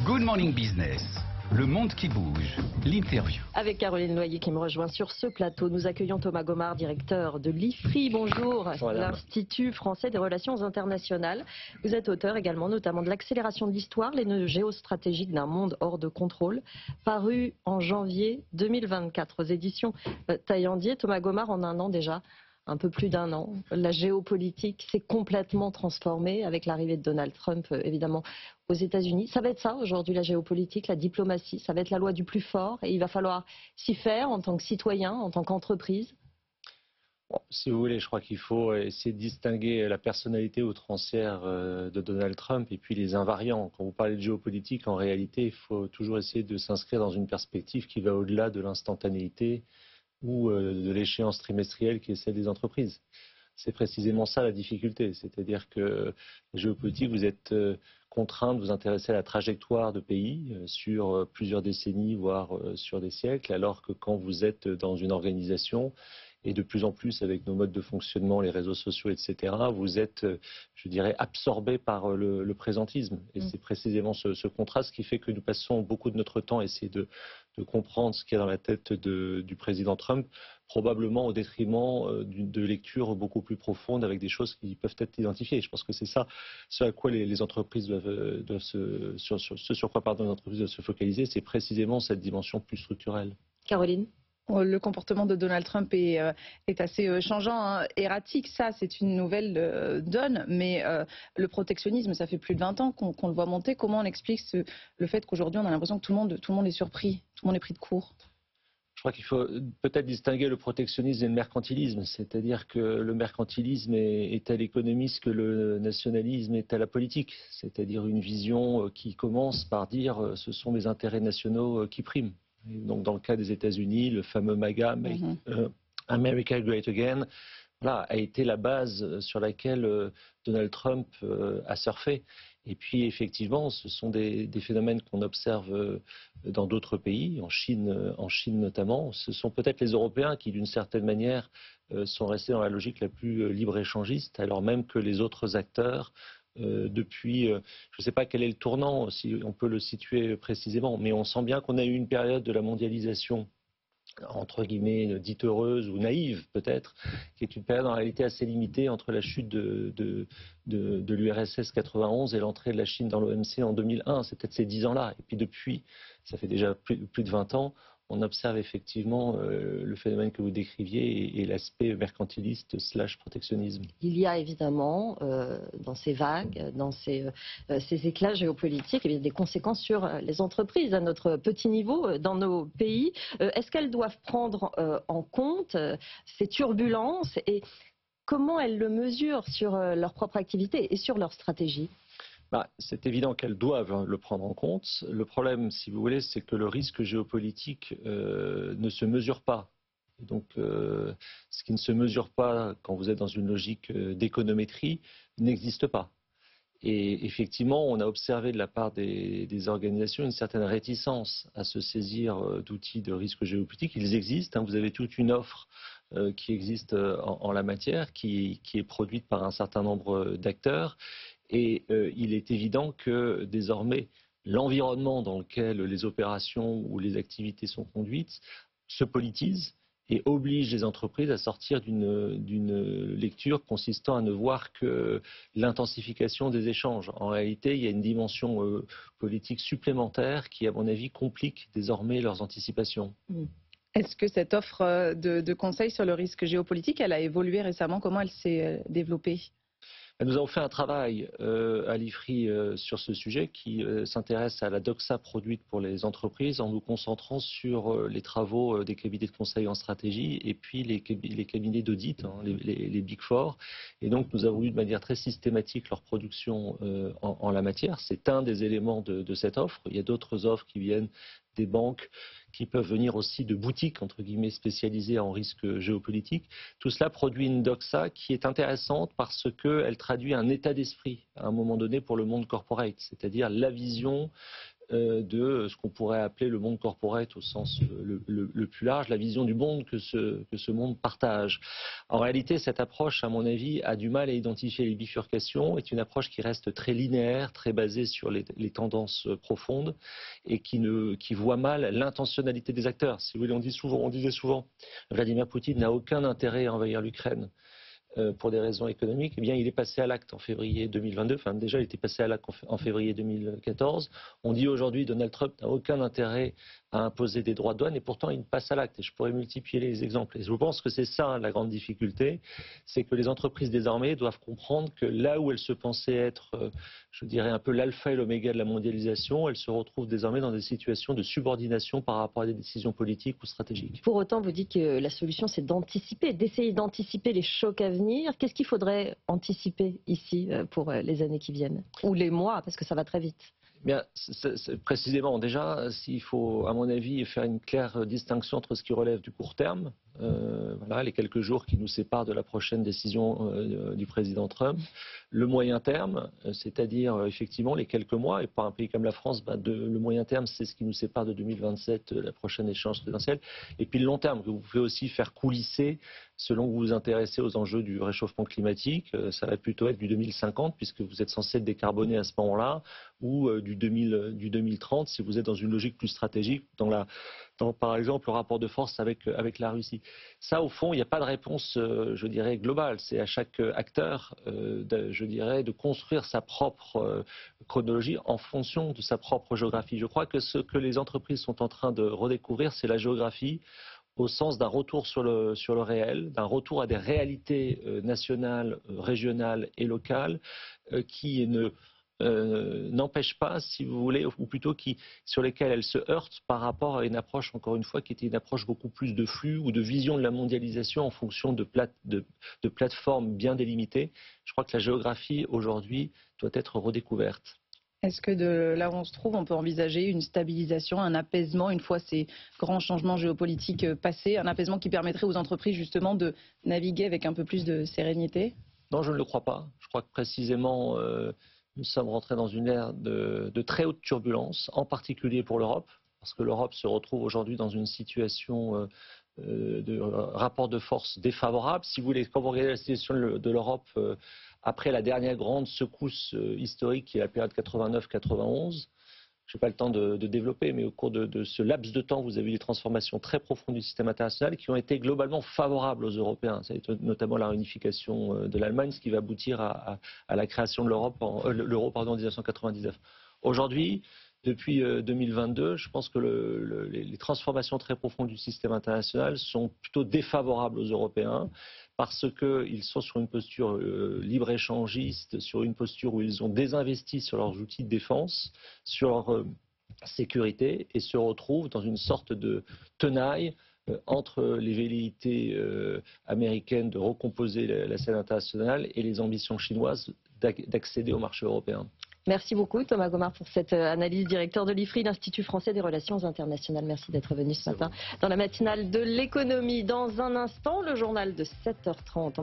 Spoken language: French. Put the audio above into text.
Good Morning Business, le monde qui bouge, l'interview. Avec Caroline Loyer qui me rejoint sur ce plateau, nous accueillons Thomas Gomard, directeur de l'IFRI. Bonjour, l'Institut français des relations internationales. Vous êtes auteur également notamment de l'accélération de l'histoire, les nœuds géostratégiques d'un monde hors de contrôle, paru en janvier 2024 aux éditions Taillandier. Thomas Gomard, en un an déjà, un peu plus d'un an, la géopolitique s'est complètement transformée avec l'arrivée de Donald Trump, évidemment, aux États-Unis. Ça va être ça aujourd'hui, la géopolitique, la diplomatie, ça va être la loi du plus fort et il va falloir s'y faire en tant que citoyen, en tant qu'entreprise. Bon, si vous voulez, je crois qu'il faut essayer de distinguer la personnalité outrancière de Donald Trump et puis les invariants. Quand vous parlez de géopolitique, en réalité, il faut toujours essayer de s'inscrire dans une perspective qui va au-delà de l'instantanéité ou de l'échéance trimestrielle qui est celle des entreprises. C'est précisément ça la difficulté, c'est-à-dire que la géopolitique, vous êtes contraint de vous intéresser à la trajectoire de pays sur plusieurs décennies, voire sur des siècles, alors que quand vous êtes dans une organisation, et de plus en plus avec nos modes de fonctionnement, les réseaux sociaux, etc., vous êtes, je dirais, absorbé par le présentisme. Et c'est précisément ce contraste qui fait que nous passons beaucoup de notre temps à essayer de comprendre ce qu'il y a dans la tête du président Trump, probablement au détriment de lectures beaucoup plus profondes avec des choses qui peuvent être identifiées. Je pense que c'est ça ce à quoi les entreprises doivent sur quoi les entreprises doivent se focaliser, c'est précisément cette dimension plus structurelle. Caroline ? Le comportement de Donald Trump est assez changeant, erratique. Ça, c'est une nouvelle donne. Mais le protectionnisme, ça fait plus de 20 ans qu'on le voit monter. Comment on explique le fait qu'aujourd'hui, on a l'impression que tout le monde est surpris, tout le monde est pris de court? Je crois qu'il faut peut-être distinguer le protectionnisme et le mercantilisme. C'est-à-dire que le mercantilisme est à l'économie ce que le nationalisme est à la politique. C'est-à-dire une vision qui commence par dire ce sont les intérêts nationaux qui priment. Et donc dans le cas des États-Unis, le fameux MAGA, America Great Again, voilà, a été la base sur laquelle Donald Trump a surfé. Et puis effectivement, ce sont des phénomènes qu'on observe dans d'autres pays, en Chine notamment. Ce sont peut-être les Européens qui, d'une certaine manière, sont restés dans la logique la plus libre-échangiste, alors même que les autres acteurs depuis, je ne sais pas quel est le tournant, si on peut le situer précisément, mais on sent bien qu'on a eu une période de la mondialisation, entre guillemets, dite heureuse ou naïve peut-être, qui est une période en réalité assez limitée entre la chute de l'URSS 91 et l'entrée de la Chine dans l'OMC en 2001. C'est peut-être ces 10 ans-là. Et puis depuis, ça fait déjà plus de 20 ans, on observe effectivement le phénomène que vous décriviez et l'aspect mercantiliste / protectionnisme. Il y a évidemment dans ces vagues, dans ces éclats géopolitiques, eh bien, des conséquences sur les entreprises à notre petit niveau dans nos pays. Est-ce qu'elles doivent prendre en compte ces turbulences et comment elles le mesurent sur leur propre activité et sur leur stratégie ? C'est évident qu'elles doivent le prendre en compte. Le problème, si vous voulez, c'est que le risque géopolitique ne se mesure pas. Donc, ce qui ne se mesure pas quand vous êtes dans une logique d'économétrie n'existe pas. Et effectivement, on a observé de la part des organisations une certaine réticence à se saisir d'outils de risque géopolitique. Ils existent. Vous avez toute une offre qui existe en la matière, qui est produite par un certain nombre d'acteurs. Et il est évident que désormais, l'environnement dans lequel les opérations ou les activités sont conduites se politise et oblige les entreprises à sortir d'une lecture consistant à ne voir que l'intensification des échanges. En réalité, il y a une dimension politique supplémentaire qui, à mon avis, complique désormais leurs anticipations. Est-ce que cette offre de conseils sur le risque géopolitique, elle a évolué récemment? Comment elle s'est développée? Nous avons fait un travail à l'IFRI sur ce sujet qui s'intéresse à la doxa produite pour les entreprises en nous concentrant sur les travaux des cabinets de conseil en stratégie et puis les cabinets d'audit, les Big Four. Et donc nous avons eu de manière très systématique leur production en la matière. C'est un des éléments de cette offre. Il y a d'autres offres qui viennent des banques, qui peuvent venir aussi de boutiques, entre guillemets, spécialisées en risque géopolitique. Tout cela produit une doxa qui est intéressante parce qu'elle traduit un état d'esprit, à un moment donné, pour le monde corporate, c'est-à-dire la vision de ce qu'on pourrait appeler le monde corporate au sens le plus large, la vision du monde que ce monde partage. En réalité, cette approche, à mon avis, a du mal à identifier les bifurcations, est une approche qui reste très linéaire, très basée sur les tendances profondes et qui voit mal l'intentionnalité des acteurs. Si vous voulez, on disait souvent, Vladimir Poutine n'a aucun intérêt à envahir l'Ukraine pour des raisons économiques. Eh bien, il est passé à l'acte en février 2022. Enfin, déjà, il était passé à l'acte en février 2014. On dit aujourd'hui Donald Trump n'a aucun intérêt à imposer des droits de douane et pourtant il passe à l'acte. Et je pourrais multiplier les exemples. Et je pense que c'est ça la grande difficulté, c'est que les entreprises désormais doivent comprendre que là où elles se pensaient être, je dirais, un peu l'alpha et l'oméga de la mondialisation, elles se retrouvent désormais dans des situations de subordination par rapport à des décisions politiques ou stratégiques. Pour autant, vous dites que la solution, c'est d'anticiper, d'essayer d'anticiper les chocs à venir. Qu'est-ce qu'il faudrait anticiper ici pour les années qui viennent? Ou les mois, parce que ça va très vite. Bien, précisément, déjà, s'il faut, à mon avis, faire une claire distinction entre ce qui relève du court terme, voilà, les quelques jours qui nous séparent de la prochaine décision du président Trump, le moyen terme, c'est-à-dire effectivement les quelques mois, et pour un pays comme la France, le moyen terme, c'est ce qui nous sépare de 2027, la prochaine échéance présidentielle, et puis le long terme, que vous pouvez aussi faire coulisser selon que vous vous intéressez aux enjeux du réchauffement climatique, ça va plutôt être du 2050, puisque vous êtes censé être décarboné à ce moment-là, ou du 2030, si vous êtes dans une logique plus stratégique, dans par exemple, le rapport de force avec la Russie. Ça, au fond, il n'y a pas de réponse, je dirais, globale. C'est à chaque acteur, je dirais, de construire sa propre chronologie en fonction de sa propre géographie. Je crois que ce que les entreprises sont en train de redécouvrir, c'est la géographie au sens d'un retour sur le réel, d'un retour à des réalités nationales, régionales et locales qui n'empêche pas, si vous voulez, ou plutôt sur lesquelles elles se heurtent par rapport à une approche, encore une fois, qui était une approche beaucoup plus de flux ou de vision de la mondialisation en fonction de plateformes bien délimitées. Je crois que la géographie, aujourd'hui, doit être redécouverte. Est-ce que de là où on se trouve, on peut envisager une stabilisation, un apaisement, une fois ces grands changements géopolitiques passés, un apaisement qui permettrait aux entreprises justement de naviguer avec un peu plus de sérénité? Non, je ne le crois pas. Je crois que précisément, nous sommes rentrés dans une ère de très haute turbulence, en particulier pour l'Europe, parce que l'Europe se retrouve aujourd'hui dans une situation de rapport de force défavorable. Si vous voulez, quand vous regardez la situation de l'Europe après la dernière grande secousse historique qui est la période 89-91, je n'ai pas le temps de développer, mais au cours de ce laps de temps, vous avez eu des transformations très profondes du système international qui ont été globalement favorables aux Européens. Ça a été notamment la réunification de l'Allemagne, ce qui va aboutir à la création de l'euro en 1999. Aujourd'hui, depuis 2022, je pense que les transformations très profondes du système international sont plutôt défavorables aux Européens parce qu'ils sont sur une posture libre-échangiste, sur une posture où ils ont désinvesti sur leurs outils de défense, sur leur sécurité et se retrouvent dans une sorte de tenaille entre les velléités américaines de recomposer la scène internationale et les ambitions chinoises d'accéder au marché européen. Merci beaucoup Thomas Gomard pour cette analyse, directeur de l'IFRI, l'Institut français des relations internationales. Merci d'être venu ce matin dans la matinale de l'économie. Dans un instant, le journal de 7h30.